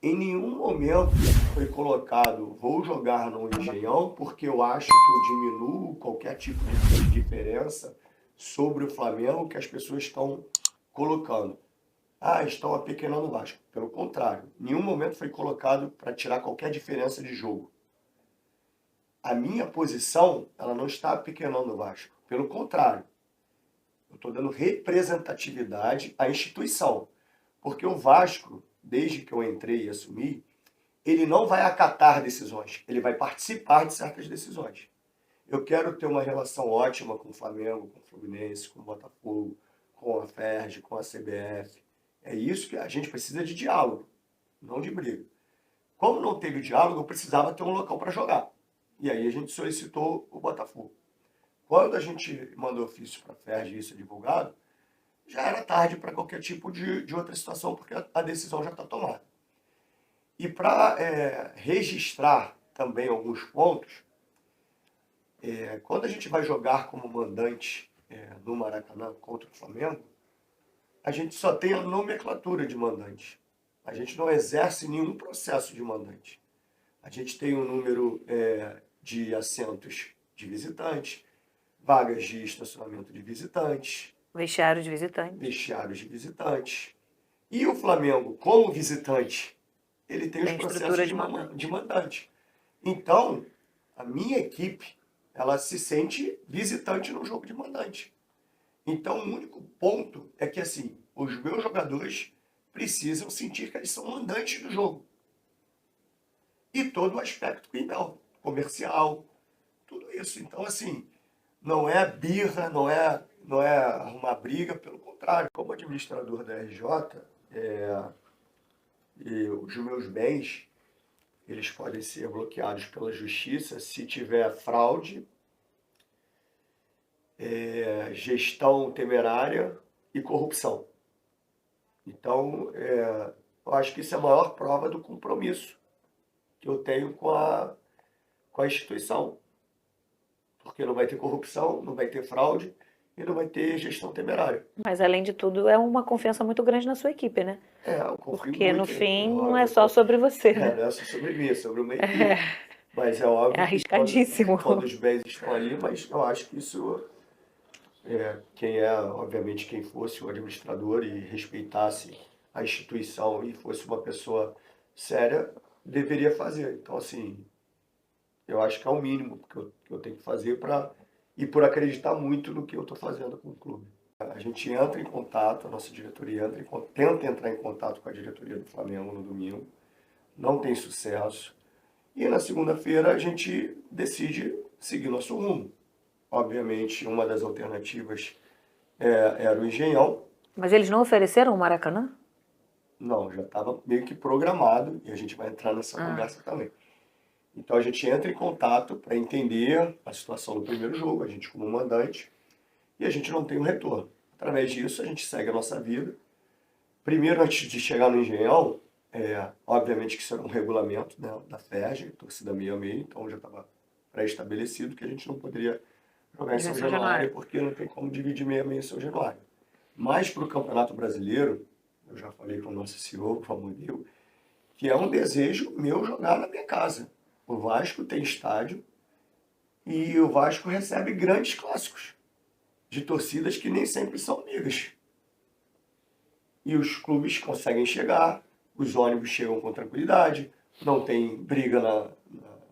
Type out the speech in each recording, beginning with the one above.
Em nenhum momento foi colocado, vou jogar no Engenhão porque eu acho que eu diminuo qualquer tipo de diferença sobre o Flamengo que as pessoas estão colocando. Ah, estão apequenando o Vasco. Pelo contrário, em nenhum momento foi colocado para tirar qualquer diferença de jogo. A minha posição, ela não está apequenando o Vasco. Pelo contrário, eu estou dando representatividade à instituição. Porque o Vasco, desde que eu entrei e assumi, ele não vai acatar decisões, ele vai participar de certas decisões. Eu quero ter uma relação ótima com o Flamengo, com o Fluminense, com o Botafogo, com a FERJ, com a CBF. É isso que a gente precisa de diálogo, não de briga. Como não teve diálogo, eu precisava ter um local para jogar. E aí a gente solicitou o Botafogo. Quando a gente mandou ofício para a FERJ e isso é divulgado, já era tarde para qualquer tipo de outra situação, porque a decisão já está tomada. E para registrar também alguns pontos, quando a gente vai jogar como mandante no Maracanã contra o Flamengo, a gente só tem a nomenclatura de mandante. A gente não exerce nenhum processo de mandante. A gente tem um número de assentos de visitantes, vagas de estacionamento de visitantes, Vestiário de visitante. vestiários de visitantes. E o Flamengo, como visitante, ele tem os Tem processos estrutura de mandante. Então, a minha equipe, ela se sente visitante no jogo de mandante. Então, o único ponto é que, assim, os meus jogadores precisam sentir que eles são mandantes do jogo. E todo o aspecto comercial, tudo isso. Então, assim, não é birra, não é arrumar briga, pelo contrário. Como administrador da RJ, e os meus bens, eles podem ser bloqueados pela justiça se tiver fraude, gestão temerária e corrupção. Então, eu acho que isso é a maior prova do compromisso que eu tenho com a instituição. Porque não vai ter corrupção, não vai ter fraude e não vai ter gestão temerária. Mas, além de tudo, é uma confiança muito grande na sua equipe, né? Eu confio Porque, no muito. fim, não é só sobre você, né? Não é só sobre mim, é sobre uma equipe. Mas é óbvio É que arriscadíssimo. todos os bens estão ali, mas eu acho que isso, obviamente, quem fosse o administrador e respeitasse a instituição e fosse uma pessoa séria, deveria fazer. Então, assim, eu acho que é o mínimo que eu tenho que fazer e por acreditar muito no que eu estou fazendo com o clube. A gente entra em contato, a nossa diretoria tenta entrar em contato com a diretoria do Flamengo no domingo, não tem sucesso. E na segunda-feira a gente decide seguir nosso rumo. Obviamente, uma das alternativas era o Engenhão. Mas eles não ofereceram o Maracanã? Não, já estava meio que programado e a gente vai entrar nessa conversa também. Então a gente entra em contato para entender a situação do primeiro jogo, a gente como mandante, e a gente não tem um retorno. Através disso a gente segue a nossa vida. Primeiro, antes de chegar no Engenhão, obviamente que isso era um regulamento, né, da FERJ, torcida meio a meio, então já estava pré-estabelecido que a gente não poderia jogar em São Januário, porque não tem como dividir meio a meio em São Januário. Mas para o Campeonato Brasileiro, eu já falei com o nosso CEO, com o Amonil, que é um desejo meu jogar na minha casa. O Vasco tem estádio e o Vasco recebe grandes clássicos de torcidas que nem sempre são amigas. E os clubes conseguem chegar, os ônibus chegam com tranquilidade, não tem briga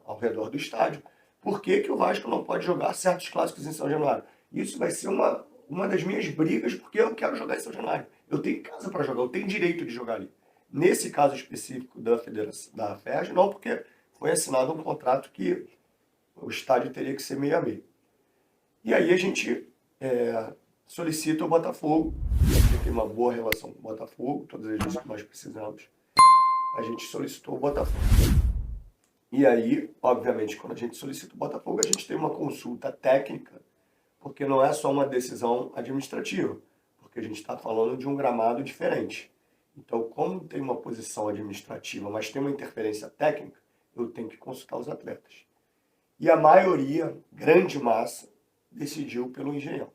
ao redor do estádio. Por que o Vasco não pode jogar certos clássicos em São Januário? Isso vai ser uma das minhas brigas, porque eu quero jogar em São Januário. Eu tenho casa para jogar, eu tenho direito de jogar ali. Nesse caso específico da FERJ, não, porque foi assinado um contrato que o estádio teria que ser meio a meio. E aí a gente solicita o Botafogo, porque tem uma boa relação com o Botafogo, todas as vezes que nós precisamos, a gente solicitou o Botafogo. E aí, obviamente, quando a gente solicita o Botafogo, a gente tem uma consulta técnica, porque não é só uma decisão administrativa, porque a gente está falando de um gramado diferente. Então, como tem uma posição administrativa, mas tem uma interferência técnica, eu tenho que consultar os atletas. E a maioria, grande massa, decidiu pelo Engenhão.